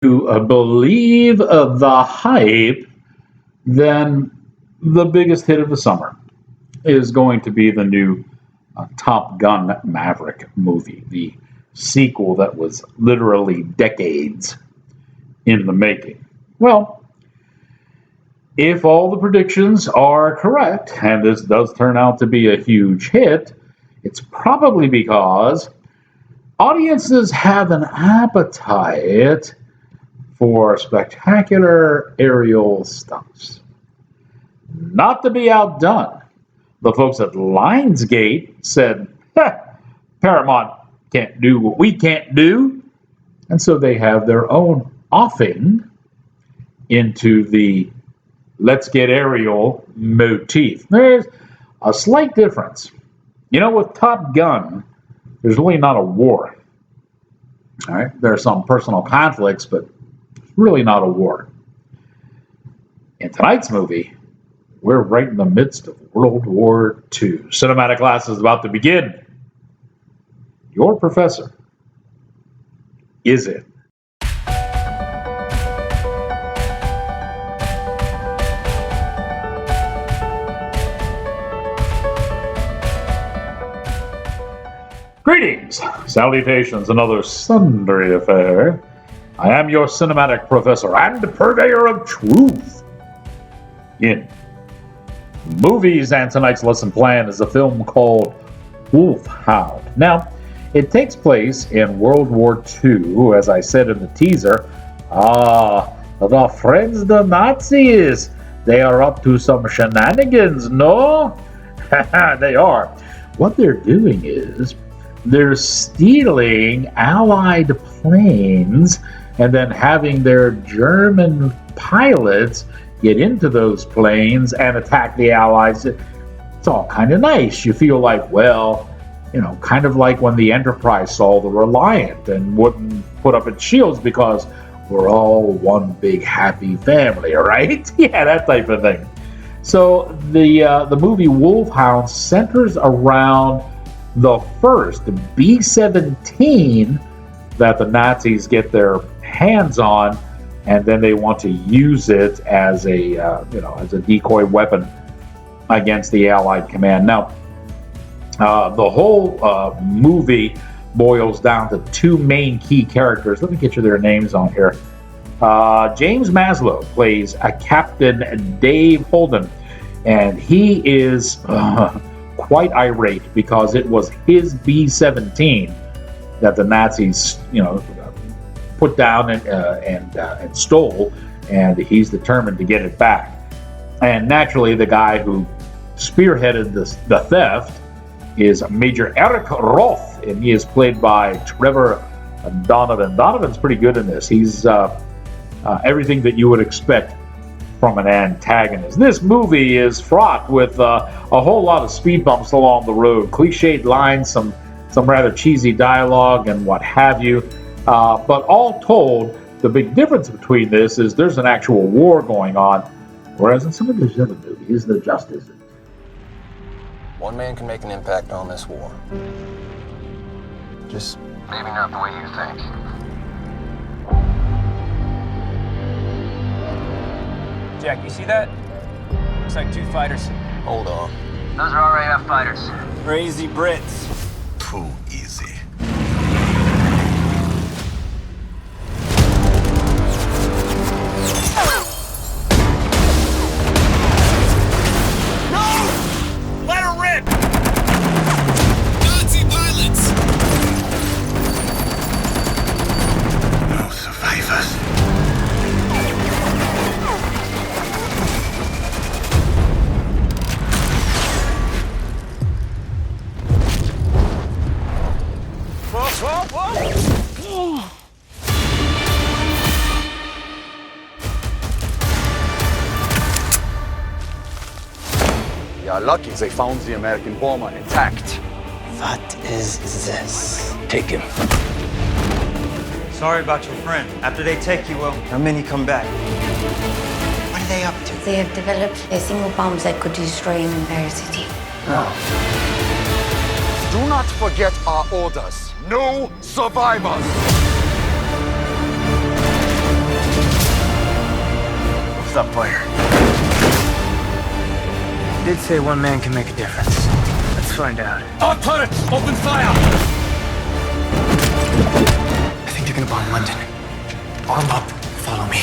believe the hype, then the biggest hit of the summer is going to be the new Top Gun Maverick movie, the sequel that was literally decades in the making. Well, if all the predictions are correct, and this does turn out to be a huge hit, it's probably because audiences have an appetite for spectacular aerial stunts. Not to be outdone, the folks at Lionsgate said, Paramount can't do what we can't do. And so they have their own offing into the let's get aerial motif. There's a slight difference. You know, with Top Gun, there's really not a war. All right, there are some personal conflicts, but really not a war. In tonight's movie, we're right in the midst of World War II. Cinematic class is about to begin. Your professor is in. Greetings, salutations, and other sundry affair. I am your cinematic professor and purveyor of truth. In movies, and tonight's lesson plan is a film called Hound. Now, it takes place in World War II, as I said in the teaser. The friends, the Nazis, they are up to some shenanigans, no? They are. What they're doing is they're stealing Allied planes and then having their German pilots get into those planes and attack the Allies. It's all kind of nice. You feel like, well, you know, kind of like when the Enterprise saw the Reliant and wouldn't put up its shields because we're all one big happy family, right? Yeah, that type of thing. So the movie Wolfhound centers around the first B-17 that the Nazis get their hands on, and then they want to use it as a as a decoy weapon against the Allied command. Now, the whole movie boils down to two main key characters. Let me get you their names on here. James Maslow plays a Captain Dave Holden, and he is quite irate because it was his B-17 that the Nazis, put down and stole, and he's determined to get it back. And naturally, the guy who spearheaded the theft is Major Eric Roth, and he is played by Trevor Donovan. Donovan's pretty good in this. He's everything that you would expect from an antagonist. This movie is fraught with a whole lot of speed bumps along the road, cliched lines, some rather cheesy dialogue, and what have you. But all told, the big difference between this is there's an actual war going on, whereas in some of these other movies, there just isn't. One man can make an impact on this war. Just maybe not the way you think. Jack, you see that? Looks like two fighters. Hold on. Those are RAF fighters. Crazy Brits. Too easy. No! Let her rip! Nazi pilots! No survivors. You're lucky they found the American bomber intact. What is this? Take him. Sorry about your friend. After they take you, how many come back? What are they up to? They have developed a single bomb that could destroy an entire city. Do not forget our orders. No survivors. What's up, player? You did say one man can make a difference. Let's find out. Our turrets! Open fire! I think they're gonna bomb London. Arm up. Follow me.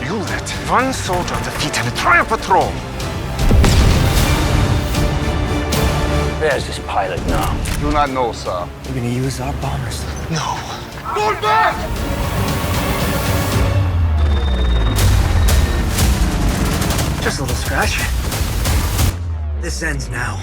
You let one soldier defeat an entire patrol. Where's this pilot now? Do not know, sir. We're gonna use our bombers. No. Fall back! Just a little scratch. This ends now.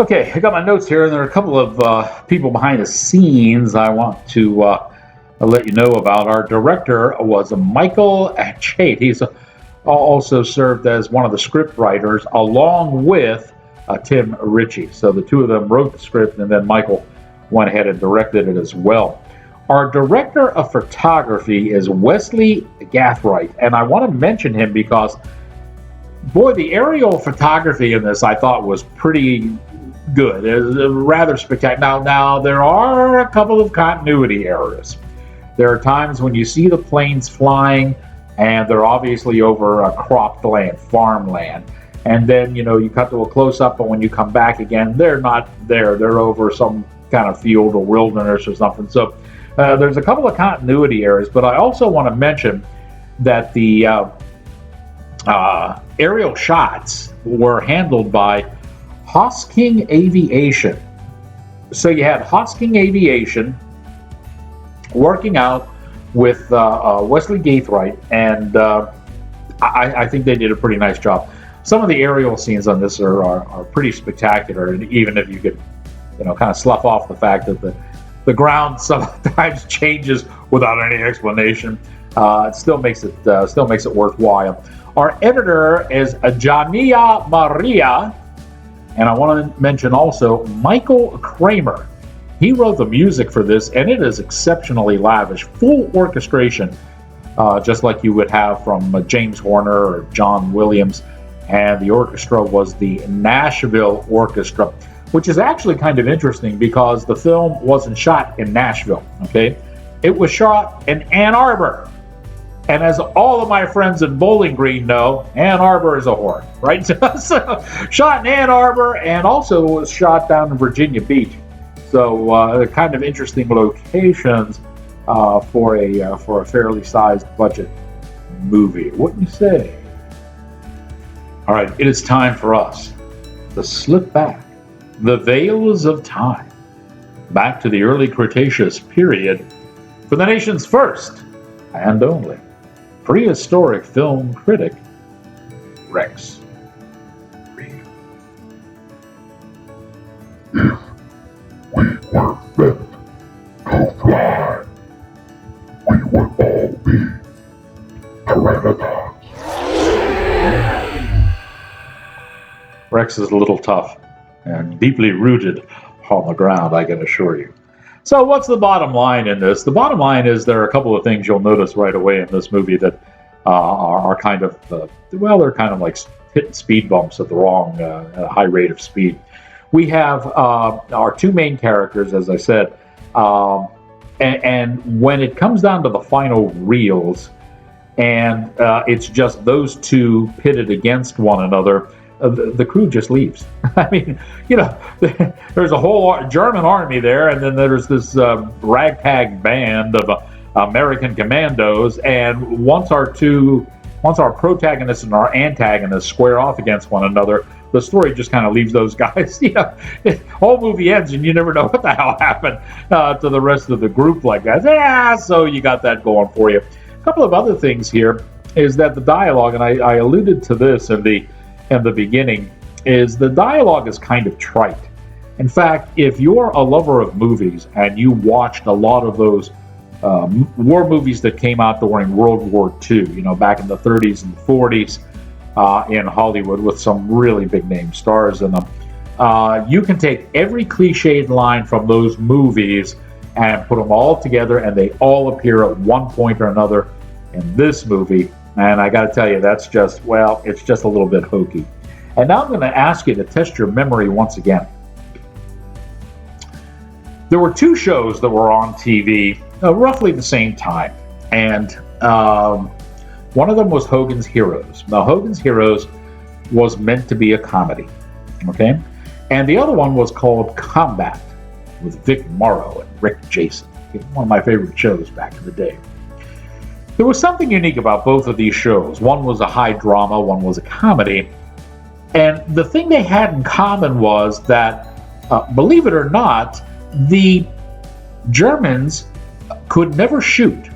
Okay, I got my notes here, and there are a couple of people behind the scenes I want to let you know about. Our director was Michael Chait. He's also served as one of the script writers, along with Tim Ritchie. So the two of them wrote the script, and then Michael went ahead and directed it as well. Our director of photography is Wesley Gathright, and I want to mention him because, boy, the aerial photography in this I thought was pretty good. It was rather spectacular. Now, there are a couple of continuity errors. There are times when you see the planes flying, and they're obviously over a cropped land, farmland. And then, you cut to a close-up, but when you come back again, they're not there. They're over some kind of field or wilderness or something. So there's a couple of continuity errors, but I also want to mention that the aerial shots were handled by Hosking Aviation. So you had Hosking Aviation working out with Wesley Gathright, and I think they did a pretty nice job. Some of the aerial scenes on this are pretty spectacular, and even if you could, kind of slough off the fact that the ground sometimes changes without any explanation, it still makes it worthwhile. Our editor is Jania Maria. And I want to mention also Michael Kramer. He wrote the music for this, and it is exceptionally lavish. Full orchestration, just like you would have from James Horner or John Williams. And the orchestra was the Nashville Orchestra, which is actually kind of interesting because the film wasn't shot in Nashville, okay? It was shot in Ann Arbor. And as all of my friends in Bowling Green know, Ann Arbor is a whore, right? So, shot in Ann Arbor, and also was shot down in Virginia Beach. So kind of interesting locations for a fairly sized budget movie, wouldn't you say? All right, it is time for us to slip back the veils of time back to the early Cretaceous period for the nation's first and only prehistoric film critic, Rex. If we were meant to fly, we would all be pteranodons. Rex is a little tough and deeply rooted on the ground, I can assure you. So what's the bottom line in this? The bottom line is there are a couple of things you'll notice right away in this movie that are kind of, they're kind of like hitting speed bumps at the wrong, at a high rate of speed. We have our two main characters, as I said, and when it comes down to the final reels, and it's just those two pitted against one another, the crew just leaves. I mean, there's a whole German army there, and then there's this ragtag band of American commandos, and once our protagonists and our antagonists square off against one another, the story just kind of leaves those guys. Whole movie ends, and you never know what the hell happened to the rest of the group like that. Yeah, so you got that going for you. A couple of other things here is that the dialogue, and I alluded to this in the beginning, is the dialogue is kind of trite. In fact, if you're a lover of movies and you watched a lot of those war movies that came out during World War II, back in the 30s and 40s in Hollywood with some really big name stars in them, you can take every cliched line from those movies and put them all together, and they all appear at one point or another in this movie And I got to tell you, that's just, well, it's just a little bit hokey. And now I'm going to ask you to test your memory once again. There were two shows that were on TV roughly the same time. And one of them was Hogan's Heroes. Now, Hogan's Heroes was meant to be a comedy, okay? And the other one was called Combat with Vic Morrow and Rick Jason. One of my favorite shows back in the day. There was something unique about both of these shows. One was a high drama, one was a comedy. And the thing they had in common was that, believe it or not, the Germans could never shoot.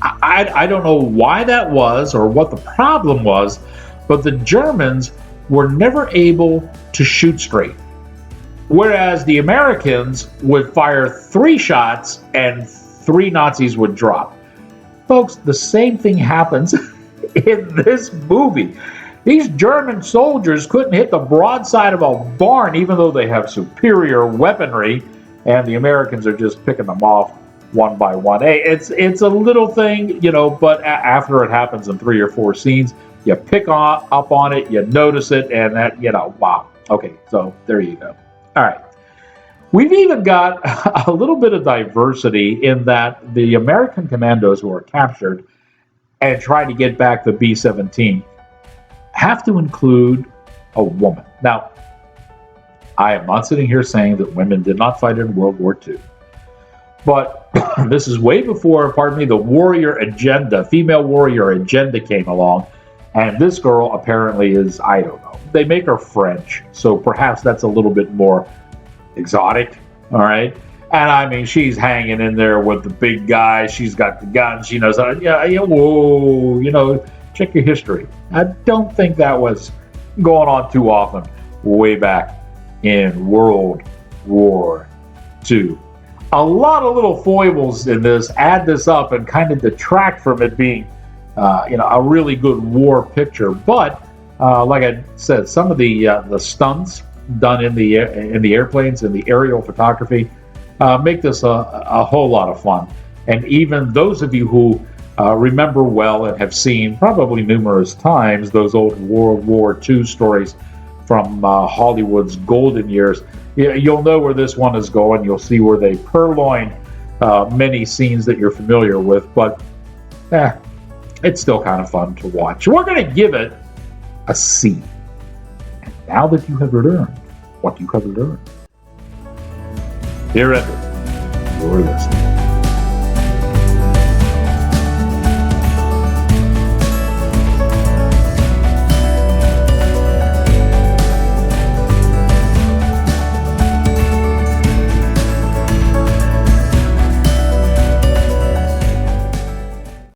I don't know why that was or what the problem was, but the Germans were never able to shoot straight. Whereas the Americans would fire 3 shots and 3 Nazis would drop. Folks, the same thing happens in this movie. These German soldiers couldn't hit the broadside of a barn even though they have superior weaponry, and the Americans are just picking them off one by one. Hey, it's a little thing, you know, but after it happens in 3 or 4 scenes, you pick up on it, you notice it, and that, you know, wow. Okay, so there you go. All right. We've even got a little bit of diversity in that the American commandos who are captured and try to get back the B-17 have to include a woman. Now, I am not sitting here saying that women did not fight in World War II. But this is way before, the warrior agenda, female warrior agenda came along. And this girl apparently is, I don't know, they make her French. So perhaps that's a little bit more exotic, all right? And I mean, she's hanging in there with the big guy. She's got the gun. She knows, whoa, you know, check your history. I don't think that was going on too often way back in World War II. A lot of little foibles in this add this up and kind of detract from it being, a really good war picture. But like I said, some of the stunts done in the airplanes and the aerial photography make this a whole lot of fun. And even those of you who remember well and have seen probably numerous times those old World War II stories from Hollywood's golden years, you'll know where this one is going. You'll see where they purloined many scenes that you're familiar with, but it's still kind of fun to watch. We're going to give it a C. And now that you have learned what you have learned, here ended, you're listening.